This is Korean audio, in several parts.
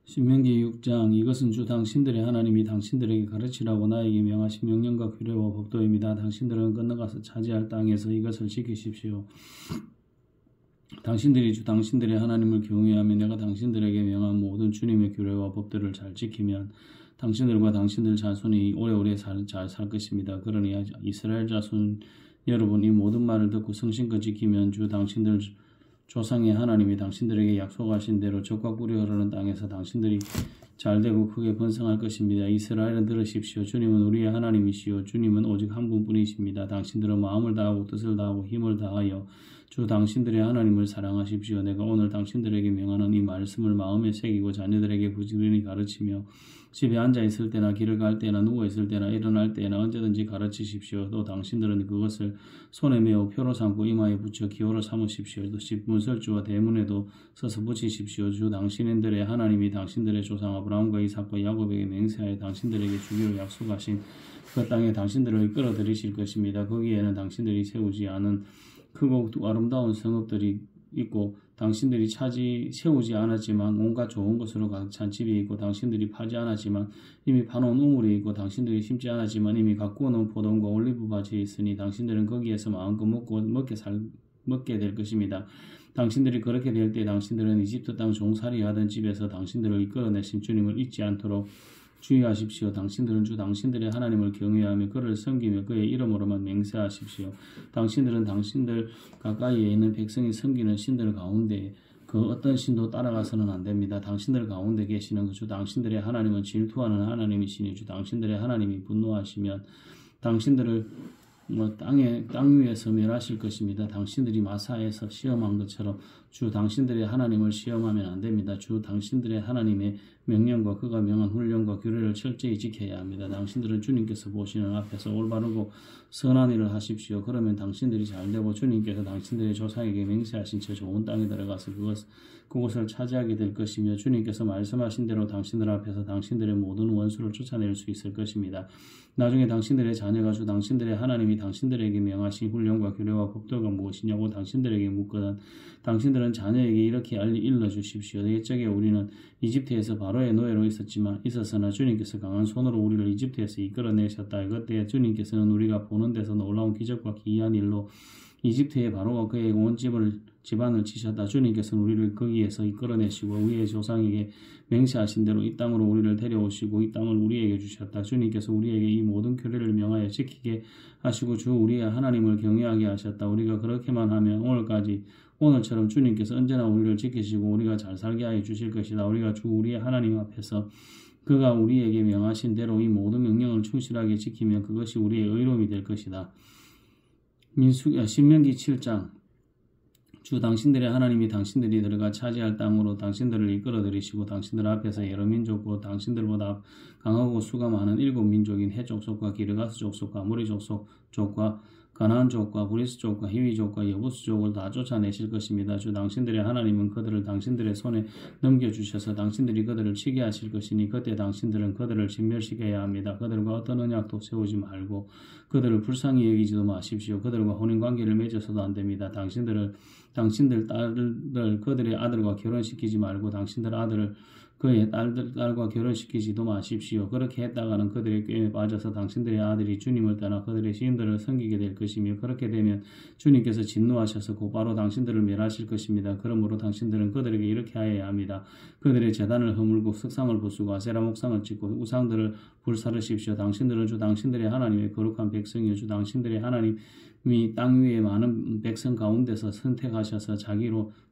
신명기 6장 이것은 주 당신들의 하나님이 당신들에게 가르치라고 나에게 명하신 명령과 규례와 법도입니다. 당신들은 건너가서 차지할 땅에서 이것을 지키십시오. 당신들이 주 당신들의 하나님을 경외하며 내가 당신들에게 명한 모든 주님의 규례와 법들을 잘 지키면 당신들과 당신들 자손이 오래오래 잘 살 것입니다. 그러니 이스라엘 자손 여러분 이 모든 말을 듣고 성심껏 지키면 주 당신들 조상의 하나님이 당신들에게 약속하신 대로 적과 꿀이 흐르는 땅에서 당신들이 잘되고 크게 번성할 것입니다. 이스라엘은 들으십시오. 주님은 우리의 하나님이시오. 주님은 오직 한 분뿐이십니다. 당신들은 마음을 다하고 뜻을 다하고 힘을 다하여 주 당신들의 하나님을 사랑하십시오. 내가 오늘 당신들에게 명하는 이 말씀을 마음에 새기고 자녀들에게 부지런히 가르치며 집에 앉아 있을 때나 길을 갈 때나 누워 있을 때나 일어날 때나 언제든지 가르치십시오. 또 당신들은 그것을 손에 메어 표로 삼고 이마에 붙여 기호로 삼으십시오. 또 집 문설주와 대문에도 서서 붙이십시오. 주 당신들의 하나님이 당신들의 조상 아브라함과 이삭과 야곱에게 맹세하여 당신들에게 주기로 약속하신 그 땅에 당신들을 이끌어 들이실 것입니다. 거기에는 당신들이 세우지 않은 크고 아름다운 성읍들이 있고 당신들이 세우지 않았지만 온갖 좋은 것으로 가득 찬 집이 있고 당신들이 파지 않았지만 이미 파놓은 우물이 있고 당신들이 심지 않았지만 이미 가꾸어 놓은 포도원과 올리브밭이 있으니 당신들은 거기에서 마음껏 먹게 될 것입니다. 당신들이 그렇게 될 때 당신들은 이집트 땅 종살이 하던 집에서 당신들을 이끌어내신 주님을 잊지 않도록 주의하십시오. 당신들은 주 당신들의 하나님을 경외하며 그를 섬기며 그의 이름으로만 맹세하십시오. 당신들은 당신들 가까이에 있는 백성이 섬기는 신들 가운데 그 어떤 신도 따라가서는 안 됩니다. 당신들 가운데 계시는 그 주 당신들의 하나님은 질투하는 하나님이시니 주 당신들의 하나님이 분노하시면 당신들을 땅 위에서 멸하실 것입니다. 당신들이 마사에서 시험한 것처럼 주 당신들의 하나님을 시험하면 안 됩니다. 주 당신들의 하나님의 명령과 그가 명한 훈련과 규례를 철저히 지켜야 합니다. 당신들은 주님께서 보시는 앞에서 올바르고 선한 일을 하십시오. 그러면 당신들이 잘되고 주님께서 당신들의 조상에게 맹세하신 저 좋은 땅에 들어가서 그곳을 차지하게 될 것이며 주님께서 말씀하신 대로 당신들 앞에서 당신들의 모든 원수를 쫓아낼 수 있을 것입니다. 나중에 당신들의 자녀가 주 당신들의 하나님이 당신들에게 명하신 훈련과 규례와 법도가 무엇이냐고 당신들에게 묻거든 당신들은 자녀에게 이렇게 일러주십시오. 옛적에 우리는 이집트에서 바로의 노예로 있었으나 주님께서 강한 손으로 우리를 이집트에서 이끌어내셨다. 그때 주님께서는 우리가 보는 데서 놀라운 기적과 기이한 일로 이집트의 바로와 그의 온 집안을 치셨다. 주님께서는 우리를 거기에서 이끌어내시고 우리의 조상에게 맹세하신 대로 이 땅으로 우리를 데려오시고 이 땅을 우리에게 주셨다. 주님께서 우리에게 이 모든 규례를 명하여 지키게 하시고 주 우리의 하나님을 경외하게 하셨다. 우리가 그렇게만 하면 오늘처럼 주님께서 언제나 우리를 지키시고 우리가 잘 살게 하여 주실 것이다. 우리가 주 우리의 하나님 앞에서 그가 우리에게 명하신 대로 이 모든 명령을 충실하게 지키면 그것이 우리의 의로움이 될 것이다. 신명기 7장 주 당신들의 하나님이 당신들이 들어가 차지할 땅으로 당신들을 이끌어들이시고 당신들 앞에서 여러 민족과 당신들보다 강하고 수가 많은 7민족인 헷 족속과 기르가스 족속과 아모리 족속과 가나안 족과 브리스 족과 히위 족과 여부스 족을 다 쫓아내실 것입니다. 주 당신들의 하나님은 그들을 당신들의 손에 넘겨주셔서 당신들이 그들을 치게 하실 것이니 그때 당신들은 그들을 진멸시켜야 합니다. 그들과 어떤 언약도 세우지 말고 그들을 불쌍히 여기지도 마십시오. 그들과 혼인관계를 맺어서도 안 됩니다. 당신들 딸을 그들의 아들과 결혼시키지 말고 당신들 아들을 그의 딸과 결혼시키지도 마십시오. 그렇게 했다가는 그들의 꾀에 빠져서 당신들의 아들이 주님을 떠나 그들의 신들을 섬기게 될 것이며 그렇게 되면 주님께서 진노하셔서 곧바로 당신들을 멸하실 것입니다. 그러므로 당신들은 그들에게 이렇게 하여야 합니다. 그들의 제단을 허물고 석상을 부수고 아세라 목상을 찍고 우상들을 불사르십시오. 당신들은 주 당신들의 하나님의 거룩한 백성이요 주 당신들의 하나님이 땅 위에 많은 백성 가운데서 선택하셔서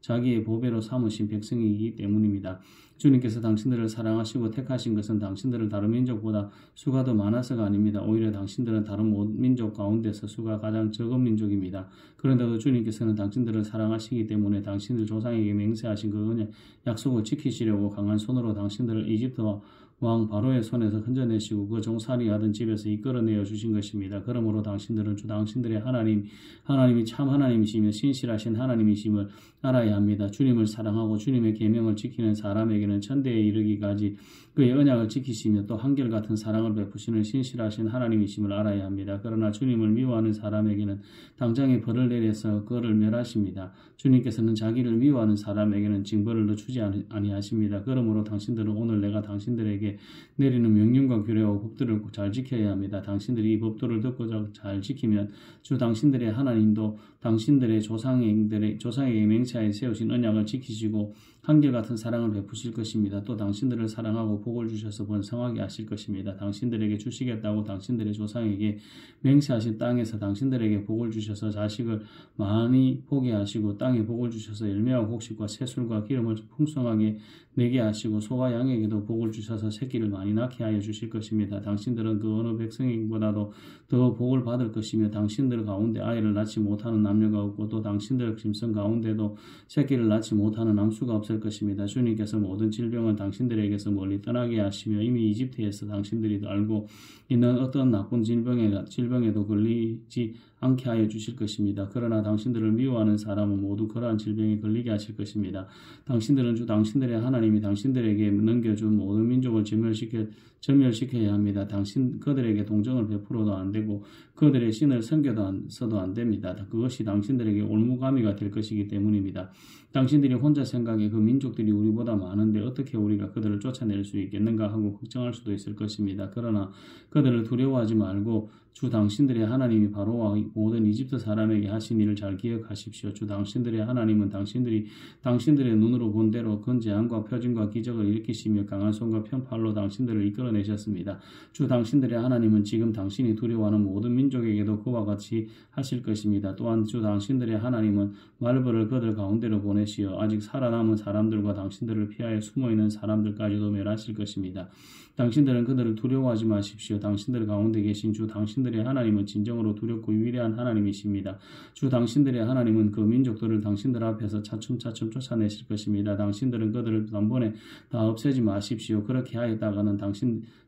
자기의 보배로 삼으신 백성이기 때문입니다. 주님께서 당신들을 사랑하시고 택하신 것은 당신들을 다른 민족보다 수가 더 많아서가 아닙니다. 오히려 당신들은 다른 민족 가운데서 수가 가장 적은 민족입니다. 그런데도 주님께서는 당신들을 사랑하시기 때문에 당신들 조상에게 맹세하신 그 약속을 지키시려고 강한 손으로 당신들을 이집트와 왕 바로의 손에서 건져내시고 그 종살이하던 집에서 이끌어내어 주신 것입니다. 그러므로 당신들은 주 당신들의 하나님이 참 하나님이시며 신실하신 하나님이심을 알아야 합니다. 주님을 사랑하고 주님의 계명을 지키는 사람에게는 천대에 이르기까지 그의 언약을 지키시며 또 한결같은 사랑을 베푸시는 신실하신 하나님이심을 알아야 합니다. 그러나 주님을 미워하는 사람에게는 당장에 벌을 내려서 그를 멸하십니다. 주님께서는 자기를 미워하는 사람에게는 징벌을 주지 아니하십니다. 그러므로 당신들은 오늘 내가 당신들에게 내리는 명령과 규례와 법들을 잘 지켜야 합니다. 당신들이 이 법도를 듣고 잘 지키면 주 당신들의 하나님도 당신들의 조상에게 맹세하여 세우신 언약을 지키시고 한결같은 사랑을 베푸실 것입니다. 또 당신들을 사랑하고 복을 주셔서 번성하게 하실 것입니다. 당신들에게 주시겠다고 당신들의 조상에게 맹세하신 땅에서 당신들에게 복을 주셔서 자식을 많이 보게 하시고 땅에 복을 주셔서 열매와 곡식과 새술과 기름을 풍성하게 내게 하시고 소와 양에게도 복을 주셔서 새끼를 많이 낳게 하여 주실 것입니다. 당신들은 그 어느 백성보다도 더 복을 받을 것이며 당신들 가운데 아이를 낳지 못하는 남녀가 없고 또 당신들 짐승 가운데도 새끼를 낳지 못하는 남수가 없을 것입니다. 주님께서 모든 질병을 당신들에게서 멀리 떠나게 하시며 이미 이집트에서 당신들이 알고 있는 어떤 나쁜 질병에도 걸리지 않게 하여 주실 것입니다. 그러나 당신들을 미워하는 사람은 모두 그러한 질병에 걸리게 하실 것입니다. 당신들은 주 당신들의 하나님이 당신들에게 넘겨준 모든 민족을 전멸시켜야 합니다. 그들에게 동정을 베풀어도 안 되고 그들의 신을 섬겨서도 안 됩니다. 그것이 당신들에게 올무가미가 될 것이기 때문입니다. 당신들이 혼자 생각해 그 민족들이 우리보다 많은데 어떻게 우리가 그들을 쫓아낼 수 있겠는가 하고 걱정할 수도 있을 것입니다. 그러나 그들을 두려워하지 말고 주 당신들의 하나님이 바로와 모든 이집트 사람에게 하신 일을 잘 기억하십시오. 주 당신들의 하나님은 당신들의 눈으로 본 대로 건재함과 표징과 기적을 일으키시며 강한 손과 편팔로 당신들을 이끌어내셨습니다. 주 당신들의 하나님은 지금 당신이 두려워하는 모든 민족에게도 그와 같이 하실 것입니다. 또한 주 당신들의 하나님은 말벌을 그들 가운데로 보내시어 아직 살아남은 사람들과 당신들을 피하여 숨어있는 사람들까지도 멸하실 것입니다. 당신들은 그들을 두려워하지 마십시오. 당신들 가운데 계신 주 당신들의 하나님은 진정으로 두렵고 위대한 하나님이십니다. 주 당신들의 하나님은 그 민족들을 당신들 앞에서 차츰차츰 쫓아내실 것입니다. 당신들은 그들을 단번에 다 없애지 마십시오. 그렇게 하였다가는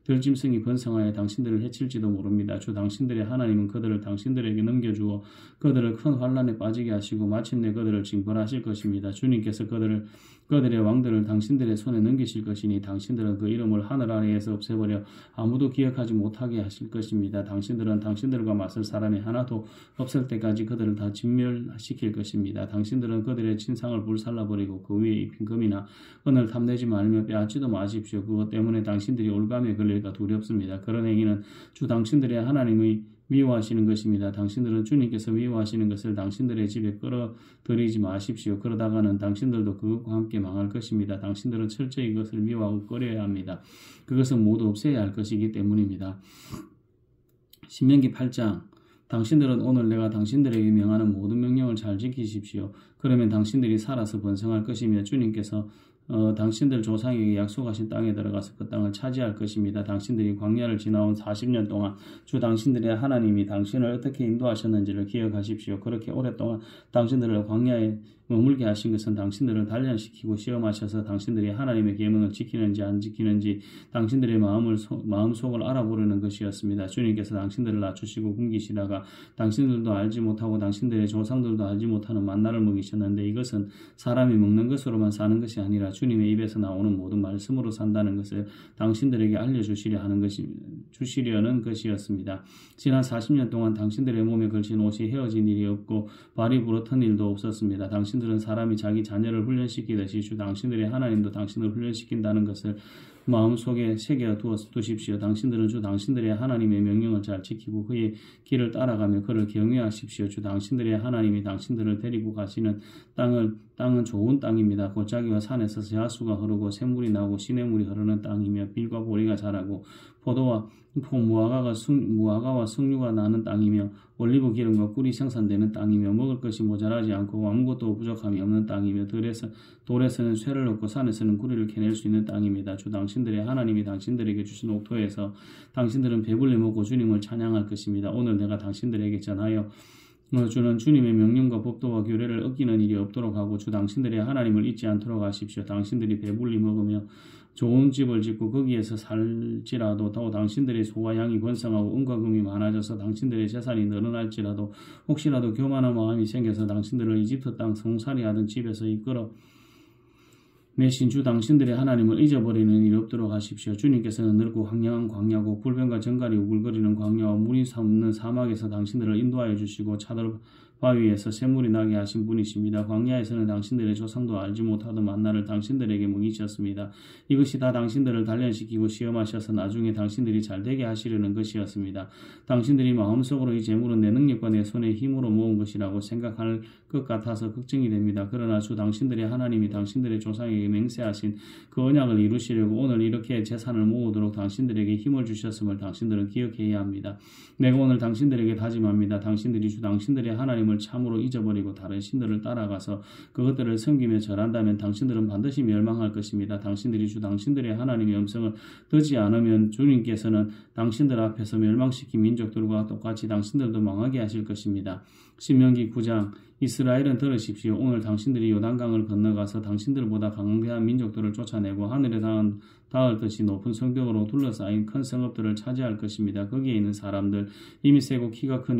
들짐승이 번성하여 당신들을 해칠지도 모릅니다. 주 당신들의 하나님은 그들을 당신들에게 넘겨주어 그들을 큰 환난에 빠지게 하시고 마침내 그들을 징벌하실 것입니다. 주님께서 그들의 왕들을 당신들의 손에 넘기실 것이니 당신들은 그 이름을 하늘 아래에서 없애버려 아무도 기억하지 못하게 하실 것입니다. 당신들은 당신들과 맞설 사람이 하나도 없을 때까지 그들을 다 진멸시킬 것입니다. 당신들은 그들의 신상을 불살라버리고 그 위에 입힌 금이나 은을 탐내지 말며 빼앗지도 마십시오. 그것 때문에 당신들이 올감에 걸릴까 두렵습니다. 그런 행위는 주 당신들의 하나님의 미워하시는 것입니다. 당신들은 주님께서 미워하시는 것을 당신들의 집에 끌어들이지 마십시오. 그러다가는 당신들도 그것과 함께 망할 것입니다. 당신들은 철저히 그것을 미워하고 꺼려야 합니다. 그것은 모두 없애야 할 것이기 때문입니다. 신명기 8장 당신들은 오늘 내가 당신들에게 명하는 모든 명령을 잘 지키십시오. 그러면 당신들이 살아서 번성할 것이며 주님께서 당신들 조상에게 약속하신 땅에 들어가서 그 땅을 차지할 것입니다. 당신들이 광야를 지나온 40년 동안 주 당신들의 하나님이 당신을 어떻게 인도하셨는지를 기억하십시오. 그렇게 오랫동안 당신들을 광야에 머물게 하신 것은 당신들을 단련시키고 시험하셔서 당신들이 하나님의 계명을 지키는지 안 지키는지 당신들의 마음속을 알아보려는 것이었습니다. 주님께서 당신들을 낮추시고 굶기시다가 당신들도 알지 못하고 당신들의 조상들도 알지 못하는 만나를 먹이셨는데 이것은 사람이 먹는 것으로만 사는 것이 아니라 주님의 입에서 나오는 모든 말씀으로 산다는 것을 당신들에게 알려주시려는 것이었습니다. 지난 40년 동안 당신들의 몸에 걸친 옷이 헤어진 일이 없고 발이 부러튼 일도 없었습니다. 당신들은 사람이 자기 자녀를 훈련시키듯이 주 당신들의 하나님도 당신을 훈련시킨다는 것을 마음속에 새겨 두십시오. 당신들은 주 당신들의 하나님의 명령을 잘 지키고 그의 길을 따라가며 그를 경외하십시오. 주 당신들의 하나님이 당신들을 데리고 가시는 땅은 좋은 땅입니다. 골짜기와 산에서 야수가 흐르고 샘물이 나고 시냇물이 흐르는 땅이며 빌과 보리가 자라고 포도와 무화과와 석류가 나는 땅이며 올리브 기름과 꿀이 생산되는 땅이며 먹을 것이 모자라지 않고 아무것도 부족함이 없는 땅이며 돌에서는 쇠를 얻고 산에서는 구리를 캐낼 수 있는 땅입니다. 주 당신들의 하나님이 당신들에게 주신 옥토에서 당신들은 배불리 먹고 주님을 찬양할 것입니다. 오늘 내가 당신들에게 전하여 주는 주님의 명령과 법도와 규례를 어기는 일이 없도록 하고 주 당신들의 하나님을 잊지 않도록 하십시오. 당신들이 배불리 먹으며 좋은 집을 짓고 거기에서 살지라도 또 당신들의 소와 양이 번성하고 은과 금이 많아져서 당신들의 재산이 늘어날지라도 혹시라도 교만한 마음이 생겨서 당신들을 이집트 땅 성살이하던 집에서 이끌어 내신 주 당신들의 하나님을 잊어버리는 일이 없도록 하십시오. 주님께서는 넓고 황량한 광야고 불변과 정갈이 우글거리는 광야와 물이 없는 사막에서 당신들을 인도하여 주시고 차들 바위에서 샘물이 나게 하신 분이십니다. 광야에서는 당신들의 조상도 알지 못하던 만나를 당신들에게 먹이셨습니다. 이것이 다 당신들을 단련시키고 시험하셔서 나중에 당신들이 잘되게 하시려는 것이었습니다. 당신들이 마음속으로 이 재물은 내 능력과 내 손의 힘으로 모은 것이라고 생각할 것 같아서 걱정이 됩니다. 그러나 주 당신들의 하나님이 당신들의 조상에게 맹세하신 그 언약을 이루시려고 오늘 이렇게 재산을 모으도록 당신들에게 힘을 주셨음을 당신들은 기억해야 합니다. 내가 오늘 당신들에게 다짐합니다. 당신들이 주 당신들의 하나님을 참으로 잊어버리고 다른 신들을 따라가서 그것들을 섬기며 절한다면 당신들은 반드시 멸망할 것입니다. 당신들이 주 당신들의 하나님의 음성을 듣지 않으면 주님께서는 당신들 앞에서 멸망시킨 민족들과 똑같이 당신들도 망하게 하실 것입니다. 신명기 9장 이스라엘은 들으십시오. 오늘 당신들이 요단강을 건너가서 당신들보다 강대한 민족들을 쫓아내고 하늘에 닿을 듯이 높은 성벽으로 둘러싸인 큰 성읍들을 차지할 것입니다. 거기에 있는 사람들, 힘이 세고 키가 큰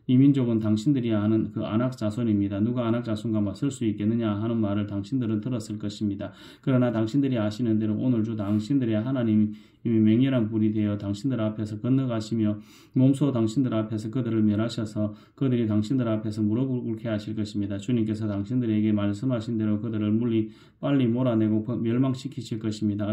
이 민족은 당신들이 아는 그 아낙 자손입니다. 누가 아낙 자손과 맞설 수 있겠느냐 하는 말을 당신들은 들었을 것입니다. 그러나 당신들이 아시는 대로 오늘 주 당신들의 하나님이 맹렬한 불이 되어 당신들 앞에서 건너가시며 몸소 당신들 앞에서 그들을 멸하셔서 그들이 당신들 앞에서 무릎을 꿇게 하실 것입니다. 주님께서 당신들에게 말씀하신 대로 그들을 빨리 몰아내고 멸망시키실 것입니다.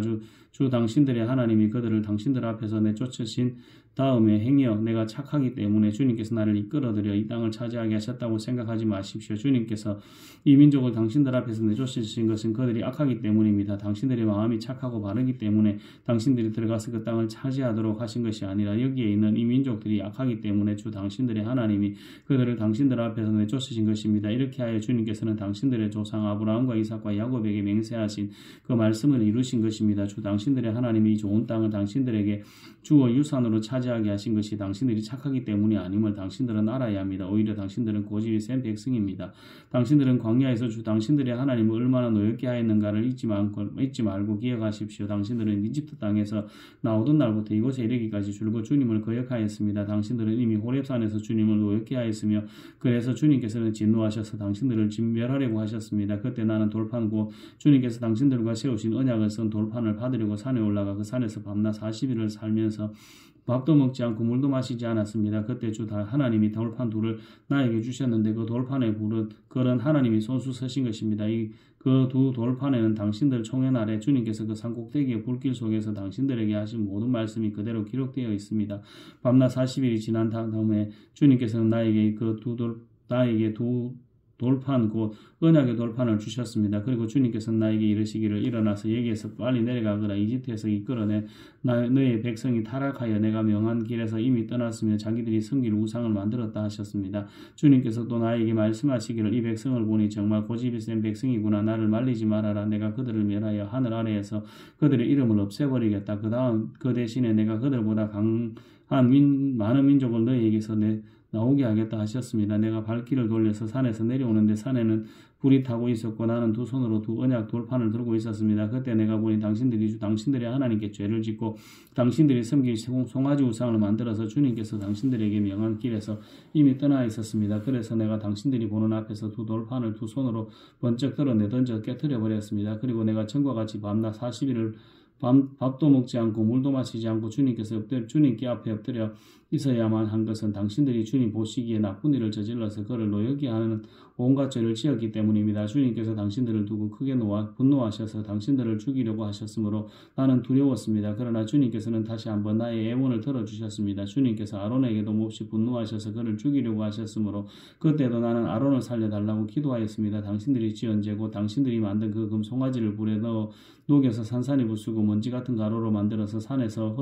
주 당신들의 하나님이 그들을 당신들 앞에서 내쫓으신 다음에 행여 내가 착하기 때문에 주님께서 나를 이끌어들여 이 땅을 차지하게 하셨다고 생각하지 마십시오. 주님께서 이 민족을 당신들 앞에서 내쫓으신 것은 그들이 악하기 때문입니다. 당신들의 마음이 착하고 바르기 때문에 당신들이 들어가서 그 땅을 차지하도록 하신 것이 아니라 여기에 있는 이 민족들이 악하기 때문에 주 당신들의 하나님이 그들을 당신들 앞에서 내쫓으신 것입니다. 이렇게 하여 주님께서는 당신들의 조상 아브라함과 이삭과 야곱에게 맹세하신 그 말씀을 이루신 것입니다. 주 당신들의 하나님이 이 좋은 땅을 당신들에게 주어 유산으로 차지하게 하신 것이 당신들이 착하기 때문이 아님을 당신들은 알아야 합니다. 오히려 당신들은 고집이 센 백성입니다. 당신들은 광야에서 주 당신들의 하나님을 얼마나 노엽게 하였는가를 잊지 말고 기억하십시오. 당신들은 이집트 땅에서 나오던 날부터 이곳에 이르기까지 줄곧 주님을 거역하였습니다. 당신들은 이미 호렙산에서 주님을 노엽게 하였으며 그래서 주님께서는 진노하셔서 당신들을 진멸하려고 하셨습니다. 그때 나는 돌판고 주님께서 당신들과 세우신 언약을 쓴 돌판을 받으려고 산에 올라가 그 산에서 밤낮 40일을 살면서 밥도 먹지 않고 물도 마시지 않았습니다. 그때 주 하나님이 돌판 둘을 나에게 주셨는데 그 돌판의 불은 그런 하나님이 손수 서신 것입니다. 그 두 돌판에는 당신들 총회 날에 주님께서 그 산꼭대기의 불길 속에서 당신들에게 하신 모든 말씀이 그대로 기록되어 있습니다. 밤낮 40일이 지난 다음에 주님께서는 나에게 두 돌판 곧 언약의 돌판을 주셨습니다. 그리고 주님께서는 나에게 이르시기를 일어나서 여기에서 빨리 내려가거라. 이집트에서 이끌어내 너의 백성이 타락하여 내가 명한 길에서 이미 떠났으며 자기들이 섬길 우상을 만들었다 하셨습니다. 주님께서 또 나에게 말씀하시기를 이 백성을 보니 정말 고집이 센 백성이구나. 나를 말리지 말아라. 내가 그들을 멸하여 하늘 아래에서 그들의 이름을 없애버리겠다. 그 대신에 내가 그들보다 강한 많은 민족을 너희에게서 나오게 하겠다 하셨습니다. 내가 발길을 돌려서 산에서 내려오는데 산에는 불이 타고 있었고 나는 두 손으로 두 언약 돌판을 들고 있었습니다. 그때 내가 보니 당신들이 당신들의 하나님께 죄를 짓고 당신들이 섬길 송아지 우상을 만들어서 주님께서 당신들에게 명한 길에서 이미 떠나 있었습니다. 그래서 내가 당신들이 보는 앞에서 두 돌판을 두 손으로 번쩍 들어 내던져 깨뜨려 버렸습니다. 그리고 내가 전과 같이 밤낮 40일을 밥도 먹지 않고 물도 마시지 않고 주님께 앞에 엎드려 있어야만 한 것은 당신들이 주님 보시기에 나쁜 일을 저질러서 그를 노엽게 하는 온갖 죄를 지었기 때문입니다. 주님께서 당신들을 두고 크게 분노하셔서 당신들을 죽이려고 하셨으므로 나는 두려웠습니다. 그러나 주님께서는 다시 한번 나의 애원을 들어주셨습니다. 주님께서 아론에게도 몹시 분노하셔서 그를 죽이려고 하셨으므로 그때도 나는 아론을 살려달라고 기도하였습니다. 당신들이 지은 죄고 당신들이 만든 그 금송아지를 불에 넣어 녹여서 산산이 부수고 먼지 같은 가루로 만들어서 산에서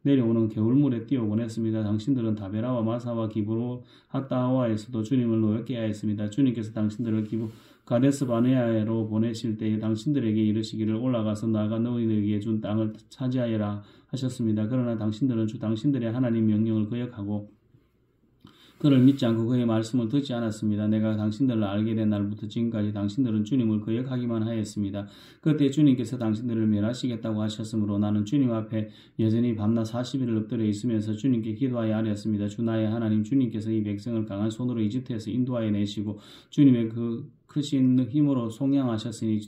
내려오는 겨울물에 띄워 보냈습니다. 당신들은 다베라와 마사와 기브로 핫다와에서도 주님을 노엽게 하였습니다. 주님께서 당신들을 가데스 바네아로 보내실 때에 당신들에게 이르시기를 올라가서 나가 너희에게 준 땅을 차지하여라 하셨습니다. 그러나 당신들은 주 당신들의 하나님 명령을 거역하고 그를 믿지 않고 그의 말씀을 듣지 않았습니다. 내가 당신들을 알게 된 날부터 지금까지 당신들은 주님을 거역하기만 하였습니다. 그때 주님께서 당신들을 멸하시겠다고 하셨으므로 나는 주님 앞에 여전히 밤낮 40일을 엎드려 있으면서 주님께 기도하여 아뢰었습니다. 주 나의 하나님, 주님께서 이 백성을 강한 손으로 이집트에서 인도하여 내시고 주님의 그 크신 힘으로 속량하셨으니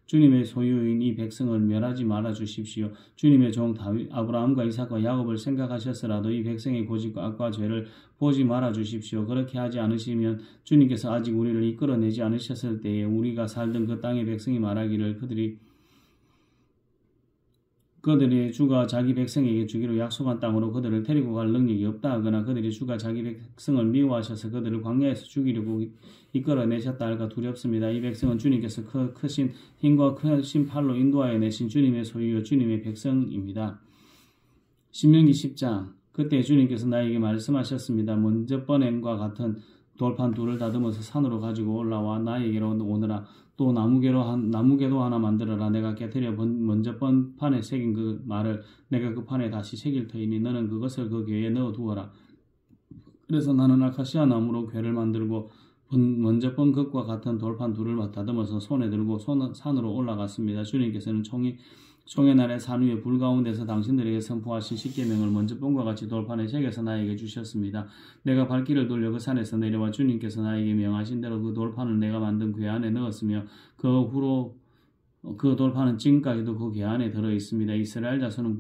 주님의 소유인 이 백성을 멸하지 말아 주십시오. 주님의 종 다윗, 아브라함과 이삭과 야곱을 생각하셨으라도 이 백성의 고집과 악과 죄를 보지 말아 주십시오. 그렇게 하지 않으시면 주님께서 아직 우리를 이끌어내지 않으셨을 때에 우리가 살던 그 땅의 백성이 말하기를 그들이 주가 자기 백성에게 주기로 약속한 땅으로 그들을 데리고 갈 능력이 없다 하거나 그들이 주가 자기 백성을 미워하셔서 그들을 광야에서 죽이려고 이끌어내셨다 할까 두렵습니다. 이 백성은 주님께서 크신 힘과 크신 팔로 인도하여 내신 주님의 소유요 주님의 백성입니다. 신명기 10장. 그때 주님께서 나에게 말씀하셨습니다. 먼저 번엠과 같은 돌판 둘을 다듬어서 산으로 가지고 올라와 나에게로 오너라. 또 나무개도 하나 만들어라. 내가 깨뜨려 먼저 번 판에 새긴 그 말을 내가 그 판에 다시 새길 터이니 너는 그것을 그 궤에 넣어 두어라. 그래서 나는 아카시아 나무로 궤를 만들고 먼저 번 것과 같은 돌판 둘을 다듬어서 손에 들고 산으로 올라갔습니다. 주님께서는 총의 날에 산 위에 불 가운데서 당신들에게 선포하신 십계명을 먼저 본과 같이 돌판에 새겨서 나에게 주셨습니다. 내가 발길을 돌려 그 산에서 내려와 주님께서 나에게 명하신 대로 그 돌판을 내가 만든 궤 안에 넣었으며 그 후로 그 돌판은 지금까지도 그 궤 안에 들어 있습니다. 이스라엘 자손은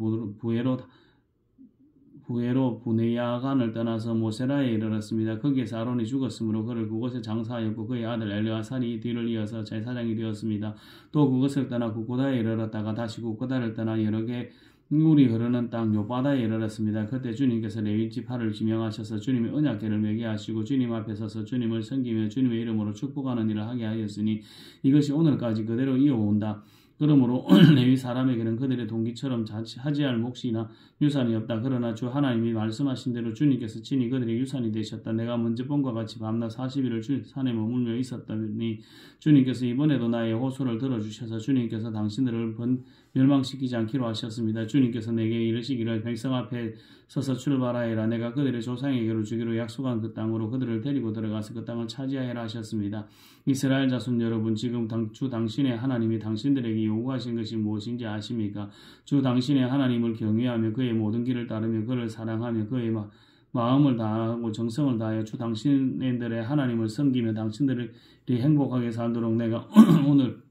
부에로 부네야간을 떠나서 모세라에 이르렀습니다. 거기에서 아론이 죽었으므로 그를 그곳에 장사하였고 그의 아들 엘르아살이 뒤를 이어서 제사장이 되었습니다. 또 그것을 떠나 구고다에 이르렀다가 다시 구고다를 떠나 여러 개 물이 흐르는 땅 요바다에 이르렀습니다. 그때 주님께서 레위 지파를 지명하셔서 주님의 언약궤를 매게 하시고 주님 앞에 서서 주님을 섬기며 주님의 이름으로 축복하는 일을 하게 하였으니 이것이 오늘까지 그대로 이어온다. 그러므로 레위 사람에게는 그들의 동기처럼 차지할 몫이나 유산이 없다. 그러나 주 하나님이 말씀하신 대로 주님께서 친히 그들의 유산이 되셨다. 내가 먼저 본과 같이 밤낮 40일을 산에 머물며 있었더니 주님께서 이번에도 나의 호소를 들어주셔서 주님께서 당신들을 멸망시키지 않기로 하셨습니다. 주님께서 내게 이르시기를 백성 앞에 서서 출발하여라. 내가 그들의 조상에게로 주기로 약속한 그 땅으로 그들을 데리고 들어가서 그 땅을 차지하여라 하셨습니다. 이스라엘 자손 여러분, 지금 주 당신의 하나님이 당신들에게 요구하신 것이 무엇인지 아십니까? 주 당신의 하나님을 경외하며 그의 모든 길을 따르며 그를 사랑하며 그의 마음을 다하고 정성을 다하여 주 당신들의 하나님을 섬기며 당신들이 행복하게 살도록 내가 오늘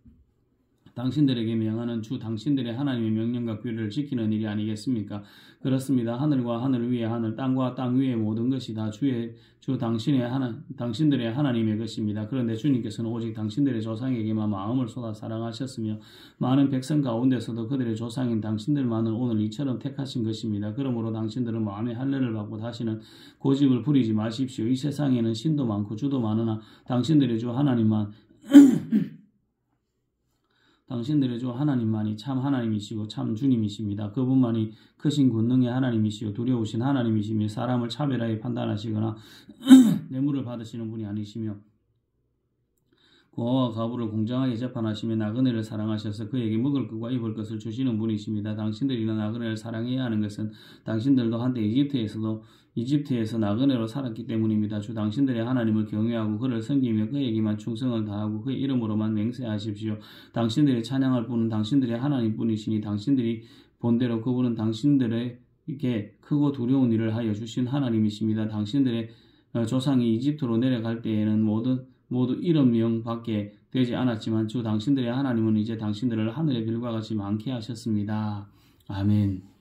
당신들에게 명하는 주 당신들의 하나님의 명령과 규례를 지키는 일이 아니겠습니까? 그렇습니다. 하늘과 하늘 위의 하늘, 땅과 땅 위의 모든 것이 다 주 당신들의 하나님의 것입니다. 그런데 주님께서는 오직 당신들의 조상에게만 마음을 쏟아 사랑하셨으며 많은 백성 가운데서도 그들의 조상인 당신들만을 오늘 이처럼 택하신 것입니다. 그러므로 당신들은 마음의 할례를 받고 다시는 고집을 부리지 마십시오. 이 세상에는 신도 많고 주도 많으나 당신들의 주 하나님만 당신들의 주 하나님만이 참 하나님이시고 참 주님이십니다. 그분만이 크신 권능의 하나님이시요 두려우신 하나님이시며 사람을 차별하여 판단하시거나 뇌물을 받으시는 분이 아니시며 고아와 가부를 공정하게 재판하시며 나그네를 사랑하셔서 그에게 먹을 것과 입을 것을 주시는 분이십니다. 당신들이 나그네를 사랑해야 하는 것은 당신들도 한때 이집트에서 나그네로 살았기 때문입니다. 주 당신들의 하나님을 경외하고 그를 섬기며 그에게만 충성을 다하고 그의 이름으로만 맹세하십시오. 당신들이 찬양할 분은 당신들의 하나님뿐이시니 당신들이 본대로 그분은 당신들에게 크고 두려운 일을 하여 주신 하나님이십니다. 당신들의 조상이 이집트로 내려갈 때에는 모두 7명밖에 되지 않았지만 주 당신들의 하나님은 이제 당신들을 하늘의 별과 같이 많게 하셨습니다. 아멘.